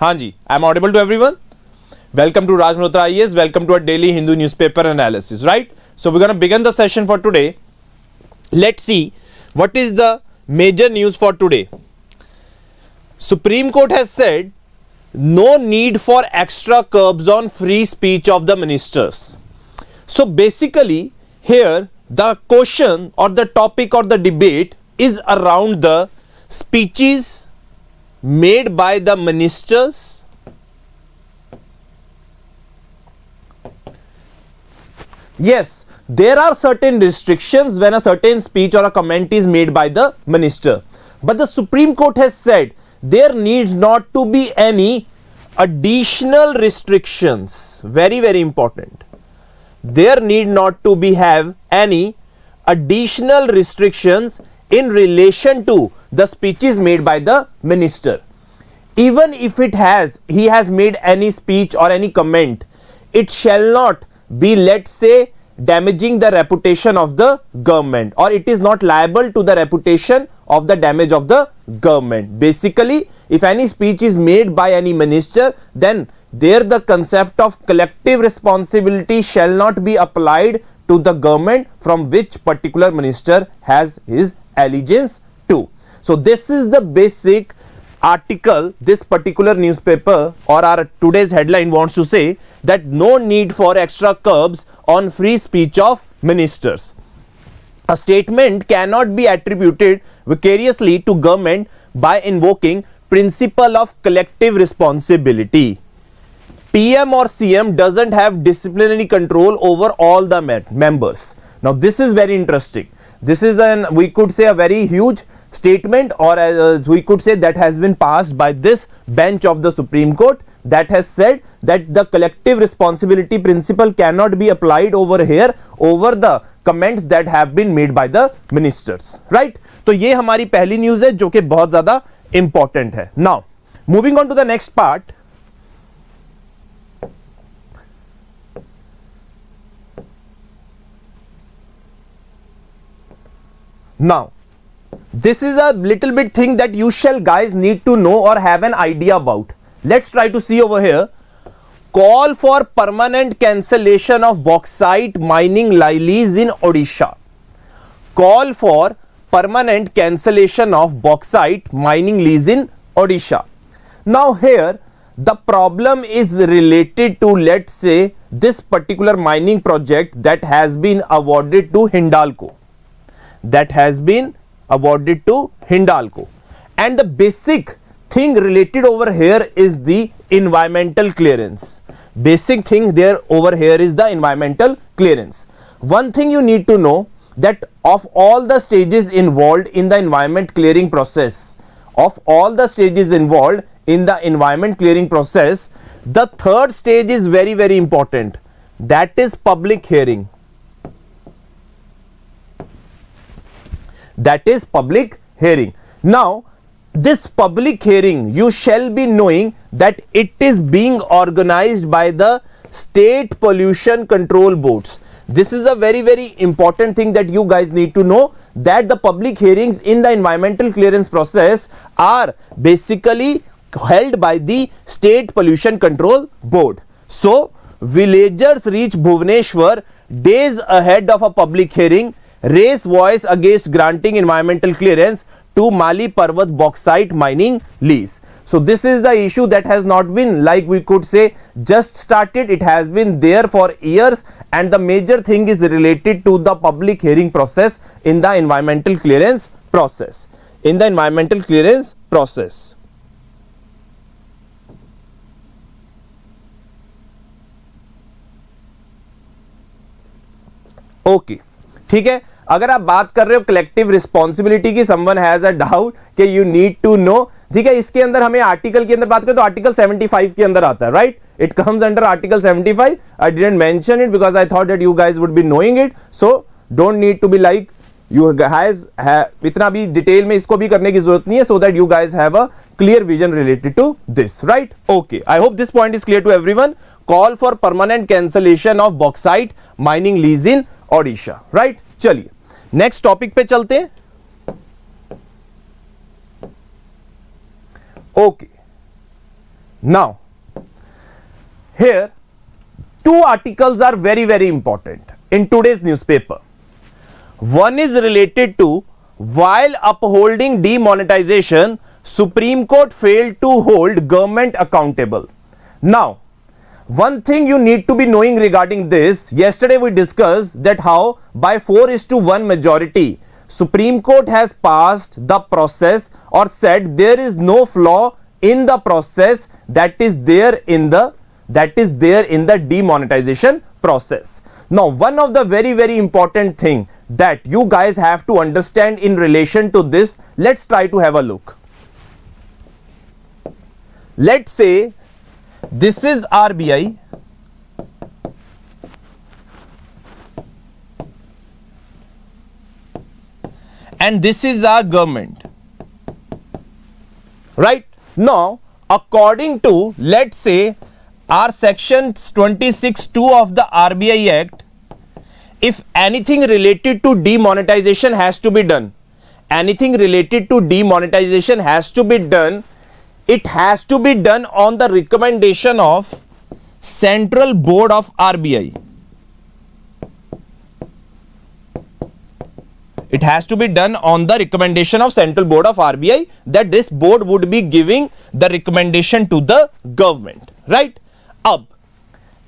हाँ जी, I am audible to everyone. Welcome to Raj Malhotra IAS. Welcome to our daily Hindu newspaper analysis. Right? So we're going to begin the session for today. Let's see what is the major news for today. Supreme Court has said no need for extra curbs on free speech of the ministers. So basically here the question or the topic or the debate is around the speeches made by the ministers Yes, there are certain restrictions when a certain speech or a comment is made by the minister. But the Supreme Court has said there needs not to be any additional restrictions. Very, very important. There need not to be have any additional restrictions in relation to the speeches made by the minister. Even if he has made any speech or any comment, it shall not be, let's say, damaging the reputation of the government, or it is not liable to the reputation of the damage of the government. Basically, if any speech is made by any minister, then there the concept of collective responsibility shall not be applied to the government from which particular minister has his allegiance to. So this is the basic article this particular newspaper or our today's headline wants to say, that no need for extra curbs on free speech of ministers. A statement cannot be attributed vicariously to government by invoking principle of collective responsibility. PM or CM doesn't have disciplinary control over all the members. Now this is very interesting. This is we could say a very huge statement, or we could say that has been passed by this bench of the Supreme Court, that has said that the collective responsibility principle cannot be applied over here over the comments that have been made by the ministers. Right? तो ये हमारी पहली news है जो कि बहुत ज्यादा important है. Now moving on to the next part. Now this is a little bit thing that you shall guys need to know or have an idea about. Let's try to see over here. Call for permanent cancellation of bauxite mining lease in Odisha. Call for permanent cancellation of bauxite mining lease in Odisha. Now here the problem is related to, let's say, this particular mining project that has been awarded to Hindalco. And the basic thing related over here is the environmental clearance. Basic thing there over here is the environmental clearance. One thing you need to know, that of all the stages involved in the environment clearing process, the third stage is very, very important. That is public hearing. Now this public hearing, you shall be knowing that it is being organized by the state pollution control boards. This is a very, very important thing that you guys need to know, that the public hearings in the environmental clearance process are basically held by the state pollution control board. So villagers reach Bhubaneswar days ahead of a public hearing, raise voice against granting environmental clearance to Mali Parvat bauxite mining lease. So this is the issue that has not been, like we could say, just started. It has been there for years, and the major thing is related to the public hearing process in the environmental clearance process. Okay, ठीक है. अगर आप बात कर रहे हो collective responsibility की, someone has a doubt कि यू नीड टू नो, ठीक है. इसके अंदर हमें आर्टिकल के अंदर बात करें तो आर्टिकल 75 के अंदर आता है, right. It comes under article 75. I didn't mention it because I thought that you guys would be knowing it. So don't need to be like you guys, इतना भी डिटेल में इसको भी करने की जरूरत नहीं है, so that you guys have a clear vision related to this, right. Okay, I hope this point is clear to everyone. Call for permanent cancellation of bauxite mining lease in Odisha, right. चलिए next topic पे चलते हैं. Okay, Now, here, two articles are very, very important in today's newspaper. One is related to while upholding demonetization, Supreme Court failed to hold government accountable. Now, one thing you need to be knowing regarding this, yesterday we discussed that how by 4:1 majority, Supreme Court has passed the process or said there is no flaw in the process that is there in the demonetization process. Now, one of the very, very important thing that you guys have to understand in relation to this, let's try to have a look. Let's say this is RBI and this is our government, right? Now, according to, let's say, our section 26(2) of the RBI Act, if anything related to demonetization has to be done, it has to be done on the recommendation of Central Board of RBI. It has to be done on the recommendation of Central Board of RBI, that this board would be giving the recommendation to the government, right?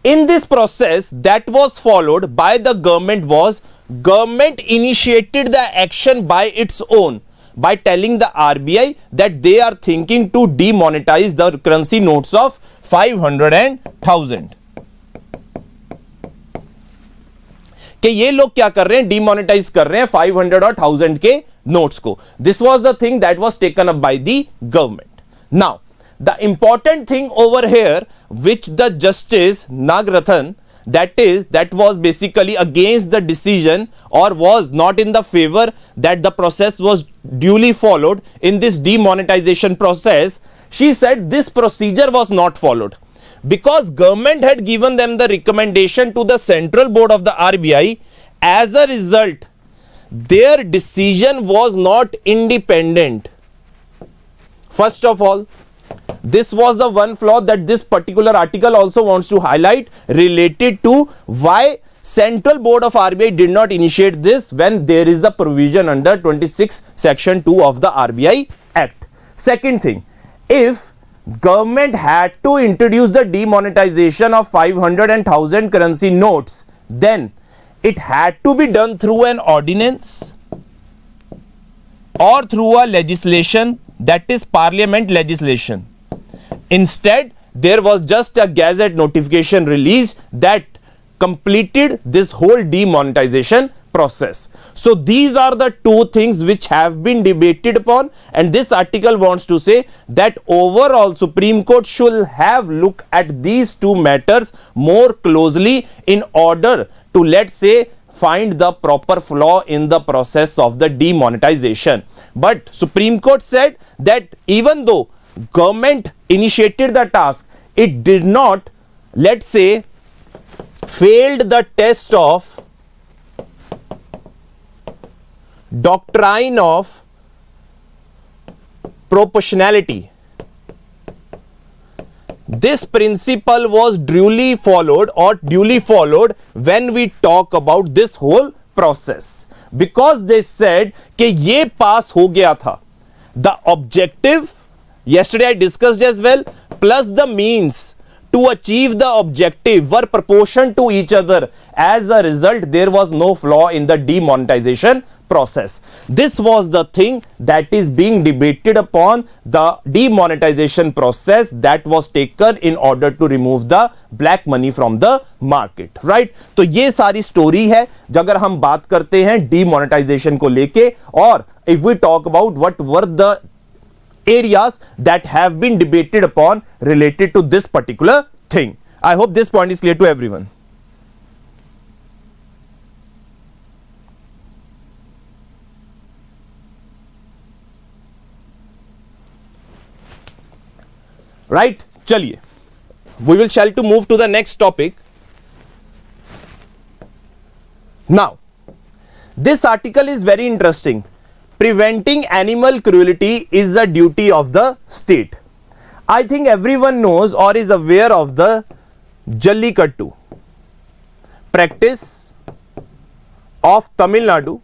In this process that was followed by the government was, government initiated the action by its own by telling the RBI that they are thinking to demonetize the currency notes of 500 and 1000. कि ये लोग क्या कर रहे हैं, demonetize कर रहे हैं 500 और 1000 के नोट्स को. This was the thing that was taken up by the government. Now the important thing over here which the Justice Nagrathan, that was basically against the decision or was not in the favor that the process was duly followed in this demonetization process, she said this procedure was not followed because government had given them the recommendation to the Central Board of the RBI. As a result, their decision was not independent. First of all, this was the one flaw that this particular article also wants to highlight related to why Central Board of RBI did not initiate this when there is a provision under 26 section 2 of the RBI Act. Second thing, if government had to introduce the demonetization of 500 and 1000 currency notes, then it had to be done through an ordinance or through a legislation, that is parliament legislation. Instead, there was just a gazette notification release that completed this whole demonetization process. So these are the two things which have been debated upon, and this article wants to say that overall Supreme Court should have looked at these two matters more closely in order to, let's say, find the proper flaw in the process of the demonetization. But Supreme Court said that even though government initiated the task, it did not, let's say, failed the test of doctrine of proportionality. This principle was duly followed when we talk about this whole process, because they said कि ये पास हो गया था. The objective, yesterday I discussed as well, plus the means to achieve the objective were proportion to each other. As a result, there was no flaw in the demonetization process. This was the thing that is being debated upon, the demonetization process that was taken in order to remove the black money from the market, right? तो ये सारी story है अगर हम बात करते हैं demonetization को लेके, और if we talk about what were the areas that have been debated upon related to this particular thing. I hope this point is clear to everyone. Right? Chaliye. We shall to move to the next topic. Now, this article is very interesting. Preventing animal cruelty is a duty of the state. I think everyone knows or is aware of the Jallikattu practice of Tamil Nadu,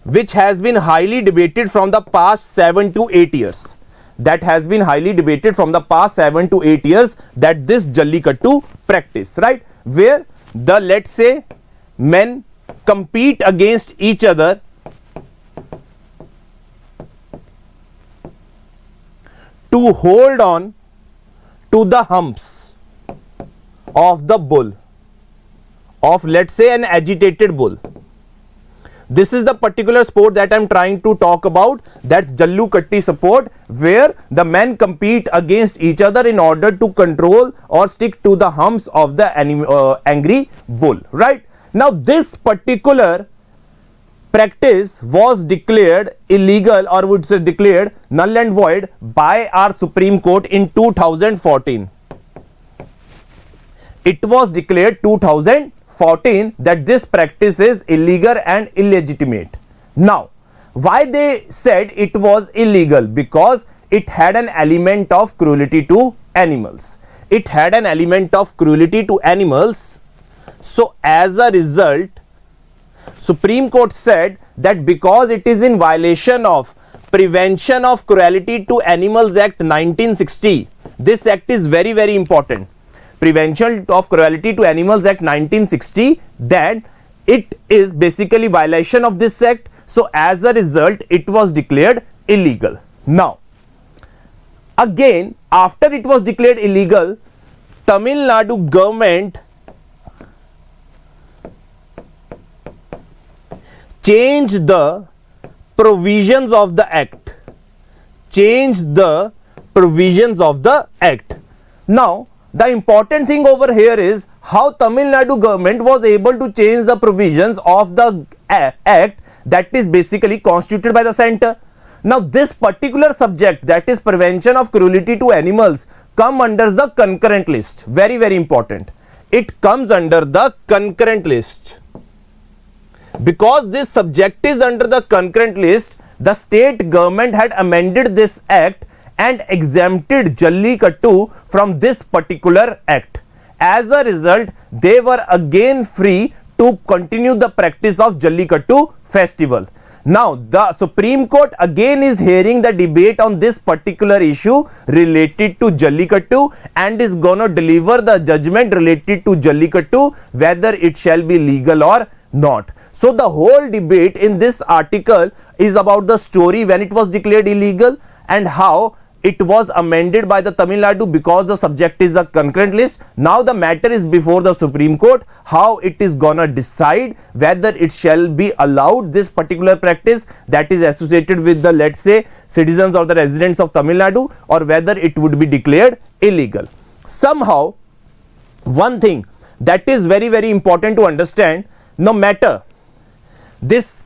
which has been highly debated from the past 7 to 8 years. That has been highly debated from the past 7 to 8 years, that this Jallikattu practice, right, where the, let's say, men compete against each other to hold on to the humps of the bull, of, let's say, an agitated bull. This is the particular sport that I am trying to talk about. That's Jallikattu sport, where the men compete against each other in order to control or stick to the humps of the angry bull, right? Now this particular practice was declared illegal, or would say declared null and void by our Supreme Court in 2014. It was declared 2014 that this practice is illegal and illegitimate. Now, why they said it was illegal? Because it had an element of cruelty to animals. It had an element of cruelty to animals. So as a result, Supreme Court said that because it is in violation of Prevention of Cruelty to Animals Act 1960, this act is very, very important. Prevention of Cruelty to Animals Act 1960, then it is basically violation of this act. So as a result, it was declared illegal. Now, again, after it was declared illegal, Tamil Nadu government changed the provisions of the act. Changed the provisions of the act. Now, the important thing over here is how Tamil Nadu government was able to change the provisions of the act that is basically constituted by the center. Now, this particular subject, that is prevention of cruelty to animals, come under the concurrent list. Very, very important. It comes under the concurrent list. Because this subject is under the concurrent list, the state government had amended this act and exempted Jallikattu from this particular act. As a result, they were again free to continue the practice of Jallikattu festival. Now, the Supreme Court again is hearing the debate on this particular issue related to Jallikattu and is gonna deliver the judgment related to Jallikattu, whether it shall be legal or not. So the whole debate in this article is about the story when it was declared illegal and how it was amended by the Tamil Nadu because the subject is a concurrent list. Now the matter is before the Supreme Court, how it is gonna decide whether it shall be allowed, this particular practice that is associated with the, let's say, citizens or the residents of Tamil Nadu, or whether it would be declared illegal. Somehow, one thing that is very, very important to understand, no matter this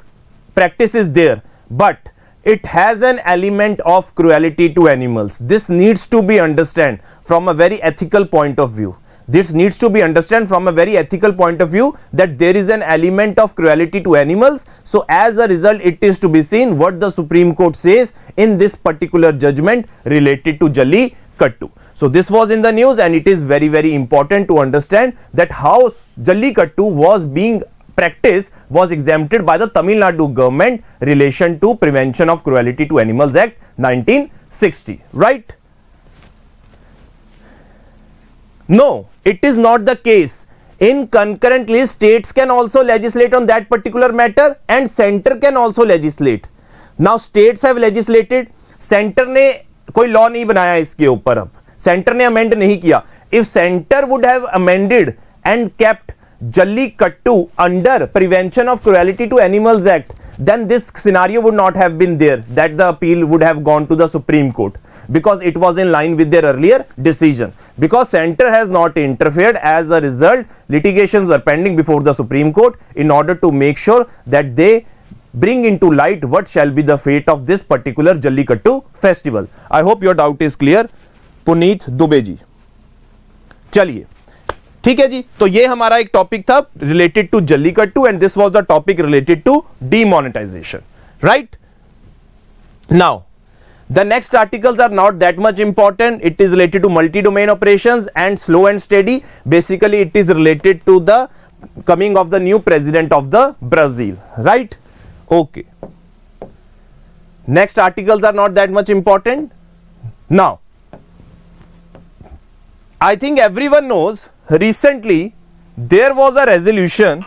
practice is there, but it has an element of cruelty to animals. This needs to be understood from a very ethical point of view. This needs to be understood from a very ethical point of view, that there is an element of cruelty to animals. So as a result, it is to be seen what the Supreme Court says in this particular judgment related to Jallikattu. So this was in the news, and it is very, very important to understand that how Jallikattu was being practice was exempted by the Tamil Nadu government relation to Prevention of Cruelty to Animals Act 1960, right? No, it is not the case. In concurrent list, states can also legislate on that particular matter and center can also legislate. Now states have legislated, center ने कोई law नहीं बनाया इसके ऊपर, अब center ने amend नहीं किया. If center would have amended and kept Jallikattu under Prevention of Cruelty to Animals Act, then this scenario would not have been there, that the appeal would have gone to the Supreme Court, because it was in line with their earlier decision. Because center has not interfered, as a result litigations were pending before the Supreme Court in order to make sure that they bring into light what shall be the fate of this particular Jallikattu festival. I hope your doubt is clear. Puneet Dubey ji, चलिए ठीक है जी. तो ये हमारा एक topic था related to Jallikattu, and this was the topic related to demonetization, right. Now The next articles are not that much important. It is related to multi-domain operations and slow and steady. Basically, it is related to the coming of the new president of the Brazil, right? Okay. Next articles are not that much important. Now, I think everyone knows recently there was a resolution.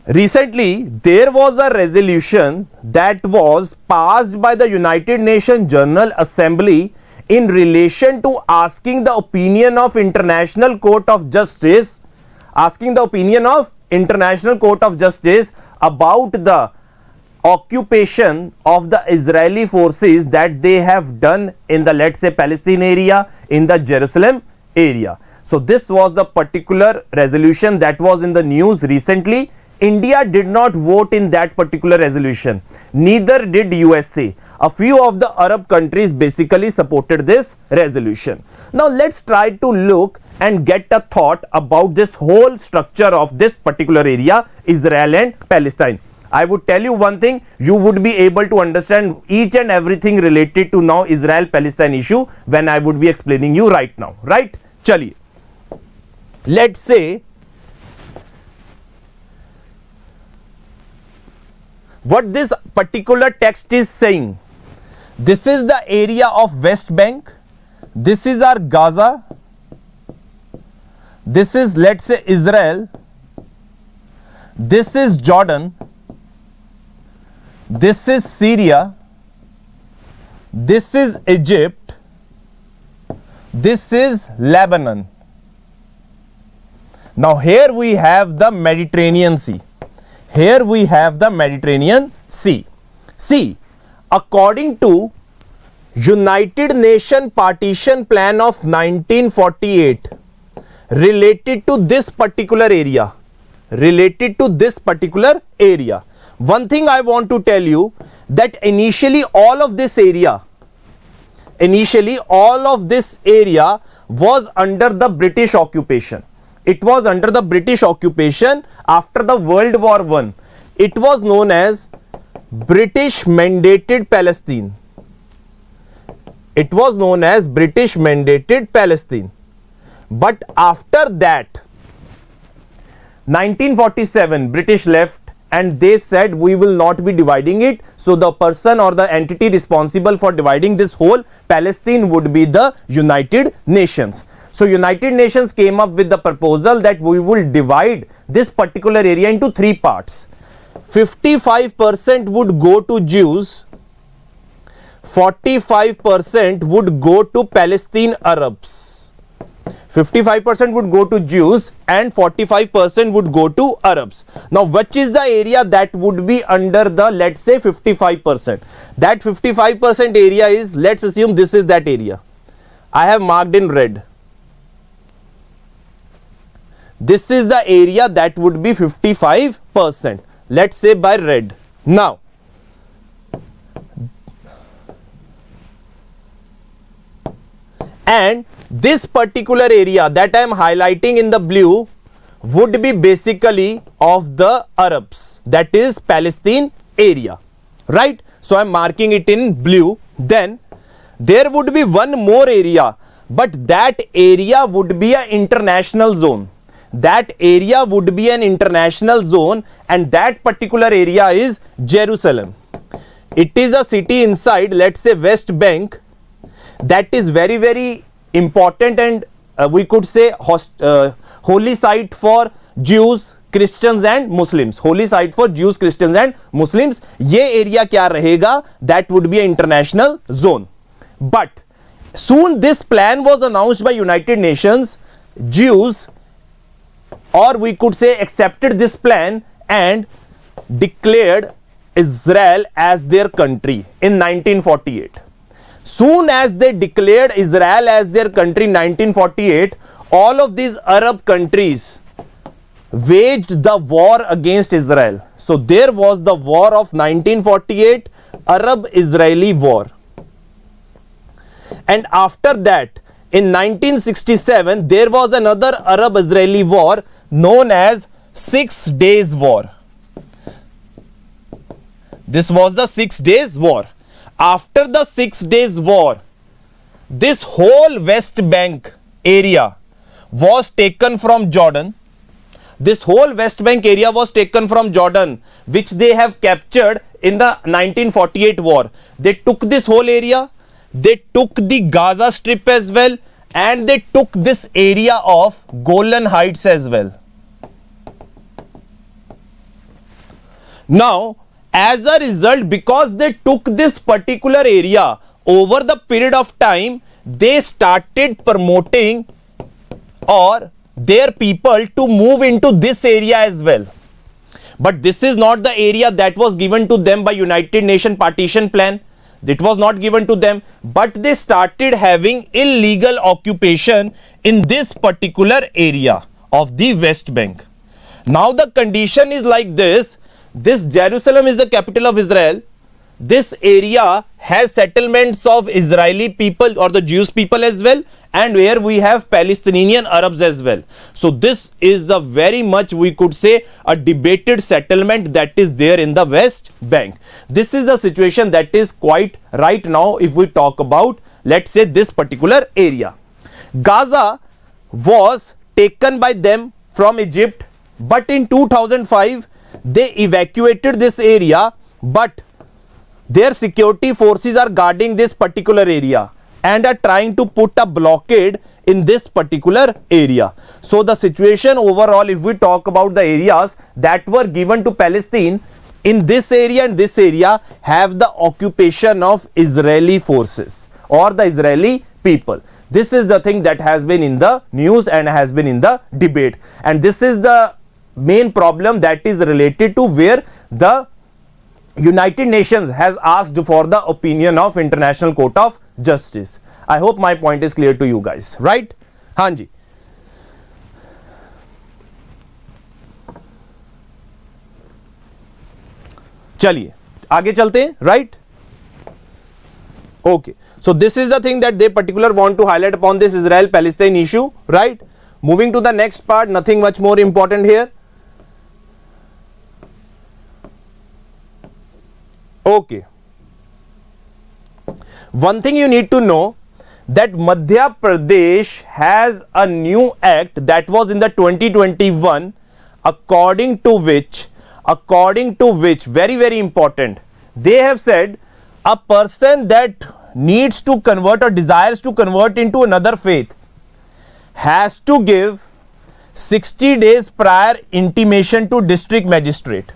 Recently, there was a resolution that was passed by the United Nations General Assembly in relation to asking the opinion of International Court of Justice, about the occupation of the Israeli forces that they have done in the, let's say, Palestine area, in the Jerusalem area. So this was the particular resolution that was in the news recently. India did not vote in that particular resolution, neither did USA. A few of the Arab countries basically supported this resolution. Now let's try to look and get a thought about this whole structure of this particular area, Israel and Palestine. I would tell you one thing, you would be able to understand each and everything related to now Israel-Palestine issue when I would be explaining you right now, right? Chaliye. Let's say what this particular text is saying. This is the area of West Bank. This is our Gaza. This is, let's say, Israel. This is Jordan. This is Syria. This is Egypt. This is Lebanon. Now here we have the Mediterranean Sea. Here we have the Mediterranean Sea. See, according to United Nations Partition Plan of 1948, related to this particular area, one thing I want to tell you, that initially all of this area was under the British occupation. It was under the British occupation after the World War I. It was known as British Mandated Palestine. It was known as British Mandated Palestine. But after that, 1947, British left and they said we will not be dividing it. So the person or the entity responsible for dividing this whole Palestine would be the United Nations. So United Nations came up with the proposal that we will divide this particular area into three parts. 55% would go to Jews, 45% would go to Palestine Arabs. 55% would go to Jews and 45% would go to Arabs. Now, which is the area that would be under the, let's say, 55%? That 55% area is, let's assume this is that area. I have marked in red. This is the area that would be 55%. Let's say by red. Now, and this particular area that I am highlighting in the blue would be basically of the Arabs, that is Palestine area, right? So I am marking it in blue. Then there would be one more area, but that area would be an international zone. That area would be an international zone, and that particular area is Jerusalem. It is a city inside, let's say, West Bank, that is very, very important, and we could say holy site for Jews, Christians and Muslims. Holy site for Jews, Christians and Muslims. ये area क्या रहेगा? That would be an international zone. But soon this plan was announced by United Nations. Jews, or we could say, accepted this plan and declared Israel as their country in 1948. Soon as they declared Israel as their country in 1948, all of these Arab countries waged the war against Israel. So there was the war of 1948, Arab-Israeli war. And after that, in 1967, there was another Arab-Israeli war known as 6 Days War. This was the 6 Days War. after the 6 days war, this whole West Bank area was taken from Jordan. This whole West Bank area was taken from Jordan, which they have captured in the 1948 war. They took this whole area, they took the Gaza Strip as well, and they took this area of Golan Heights as well. Now, as a result, because they took this particular area, over the period of time, they started promoting or their people to move into this area as well. But this is not the area that was given to them by United Nations partition plan. It was not given to them, but they started having illegal occupation in this particular area of the West Bank. Now the condition is like this. This Jerusalem is the capital of Israel. This area has settlements of Israeli people or the Jewish people as well, and where we have Palestinian Arabs as well. So this is a very much, we could say, a debated settlement that is there in the West Bank. This is the situation that is quite right now if we talk about, let's say, this particular area. Gaza was taken by them from Egypt, but in 2005 they evacuated this area, but their security forces are guarding this particular area and are trying to put a blockade in this particular area. So the situation overall, if we talk about the areas that were given to Palestine, in this area and this area have the occupation of Israeli forces or the Israeli people. This is the thing that has been in the news and has been in the debate, and this is the main problem that is related to where the United Nations has asked for the opinion of International Court of Justice. I hope my point is clear to you guys, right? हाँ जी, चलिए आगे चलते हैं, right? Okay, so this is the thing that they particular want to highlight upon this Israel-Palestine issue, right? Moving to the next part, nothing much more important here. Okay, one thing you need to know that Madhya Pradesh has a new act that was in the 2021, according to which very important, they have said a person that needs to convert or desires to convert into another faith has to give 60 days prior intimation to district magistrate,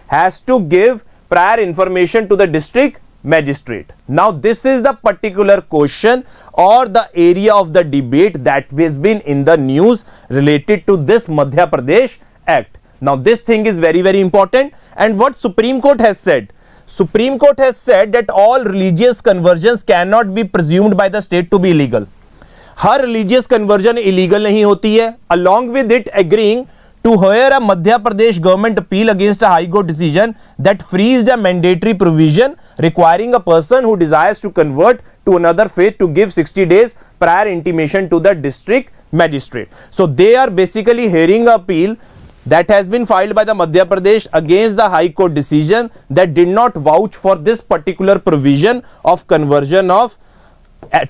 has to give prior information to the district magistrate. Now this is the particular question or the area of the debate that has been in the news related to this Madhya Pradesh Act. Now this thing is very, very important, and what Supreme Court has said, Supreme Court has said that all religious conversions cannot be presumed by the state to be illegal. Her religious conversion illegal नहीं होती है. Along with it, agreeing to hear a Madhya Pradesh government appeal against a High Court decision that frees the mandatory provision requiring a person who desires to convert to another faith to give 60 days prior intimation to the district magistrate. So they are basically hearing an appeal that has been filed by the Madhya Pradesh against the High Court decision that did not vouch for this particular provision of conversion of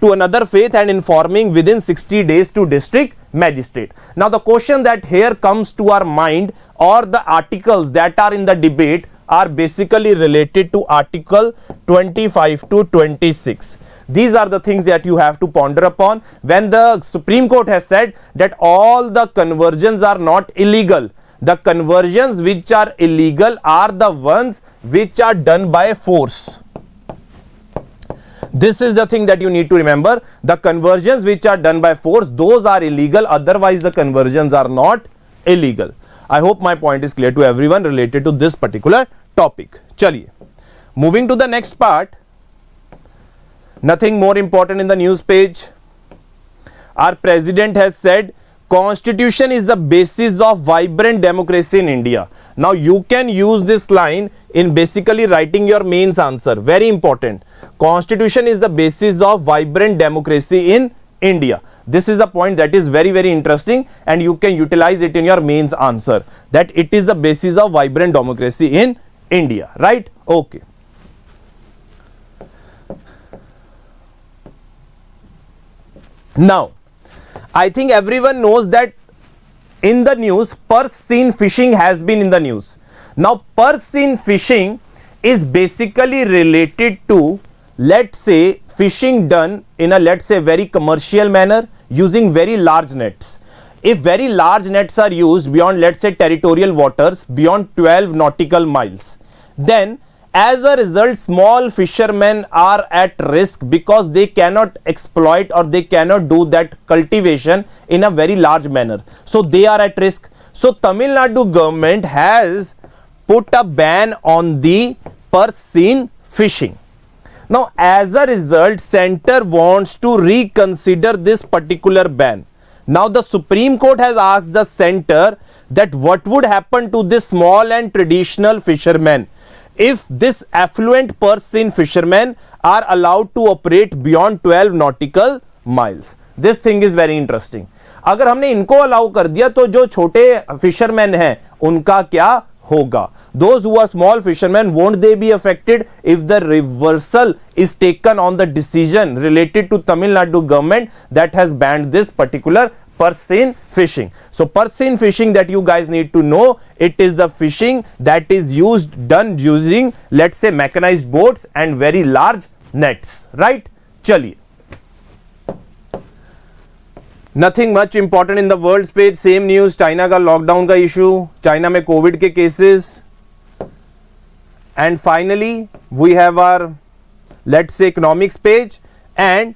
to another faith and informing within 60 days to district magistrate. Now the question that here comes to our mind, or the articles that are in the debate, are basically related to article 25 to 26. These are the things that you have to ponder upon. When the Supreme Court has said that all the conversions are not illegal, the conversions which are illegal are the ones which are done by force. This is the thing that you need to remember. The conversions which are done by force, those are illegal, otherwise the conversions are not illegal. I hope my point is clear to everyone related to this particular topic. Chaliye, moving to the next part, nothing more important in the news page. Our president has said Constitution is the basis of vibrant democracy in India. Now you can use this line in basically writing your mains answer. Very important. Constitution is the basis of vibrant democracy in India. This is a point that is very, very interesting, and you can utilize it in your mains answer, that it is the basis of vibrant democracy in India, right? Okay. Now, I think everyone knows that in the news, purse seine fishing has been in the news. Now, purse seine fishing is basically related to, let's say, fishing done in a, let's say, very commercial manner using very large nets. If very large nets are used beyond, let's say, territorial waters beyond 12 nautical miles, then as a result, small fishermen are at risk because they cannot exploit or they cannot do that cultivation in a very large manner. So they are at risk. So Tamil Nadu government has put a ban on the purse seine fishing. Now, as a result, center wants to reconsider this particular ban. Now, the Supreme Court has asked the center that what would happen to this small and traditional fishermen if this affluent purse seine fishermen are allowed to operate beyond 12 nautical miles. This thing is very interesting. अगर हमने इनको allow कर दिया तो जो छोटे fisherman हैं उनका क्या होगा? Those who are small fishermen, won't they be affected if the reversal is taken on the decision related to Tamil Nadu government that has banned this particular purse seine fishing? So purse seine fishing, that you guys need to know, it is the fishing that is done using, let's say, mechanized boats and very large nets, right? Chaliye. Nothing much important in the world's page. Same news, China का lockdown का issue, China में COVID के cases, and finally we have our, let's say, economics page, and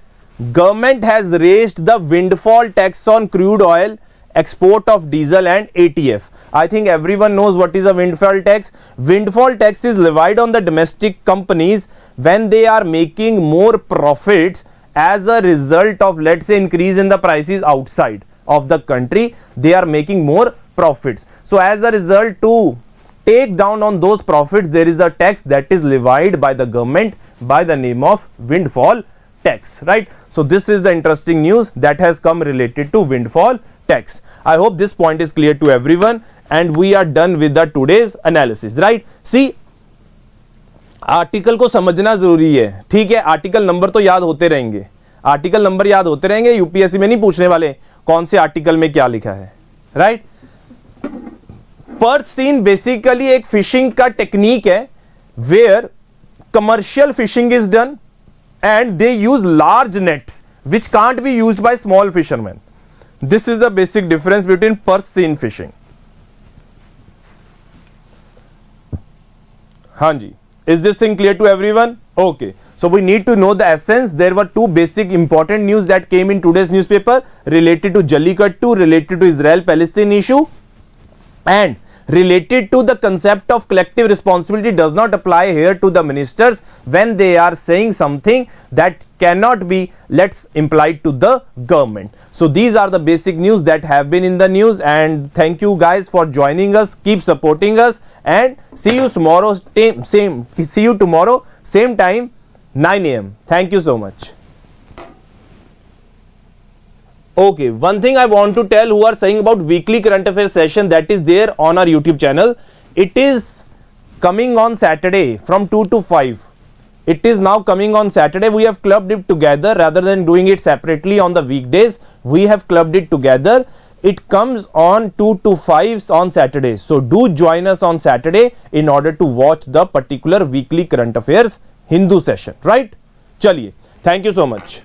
government has raised the windfall tax on crude oil, export of diesel and ATF. I think everyone knows what is a windfall tax. Windfall tax is levied on the domestic companies when they are making more profits as a result of, let's say, increase in the prices outside of the country. They are making more profits. So as a result, to take down on those profits, there is a tax that is levied by the government by the name of windfall tax, right? So this is the interesting news that has come related to windfall tax. I hope this point is clear to everyone, and we are done with the today's analysis, right? See, article को समझना जरूरी है, ठीक है? Article number तो याद होते रहेंगे, आर्टिकल नंबर याद होते रहेंगे, यूपीएससी में नहीं पूछने वाले कौन से आर्टिकल में क्या लिखा है, राइट? पर्स सीन बेसिकली एक फिशिंग का टेक्निक है where commercial fishing is done and they use large nets which can't be used by small fishermen. This is the basic difference between purse seine fishing. Hanji, is this thing clear to everyone? Okay, so we need to know the essence. There were two basic important news that came in today's newspaper related to Jallikattu, related to Israel-Palestine issue, and related to the concept of collective responsibility does not apply here to the ministers when they are saying something that cannot be, let's, implied to the government. So these are the basic news that have been in the news, and thank you guys for joining us. Keep supporting us, and see you tomorrow, same time, 9 AM. Thank you so much. Okay, one thing I want to tell who are saying about weekly current affairs session that is there on our YouTube channel. It is coming on Saturday from 2 to 5. It is now coming on Saturday. We have clubbed it together rather than doing it separately on the weekdays. We have clubbed it together. It comes on 2 to 5 on Saturday. So do join us on Saturday in order to watch the particular weekly current affairs Hindu session, right? Chaliye. Thank you so much.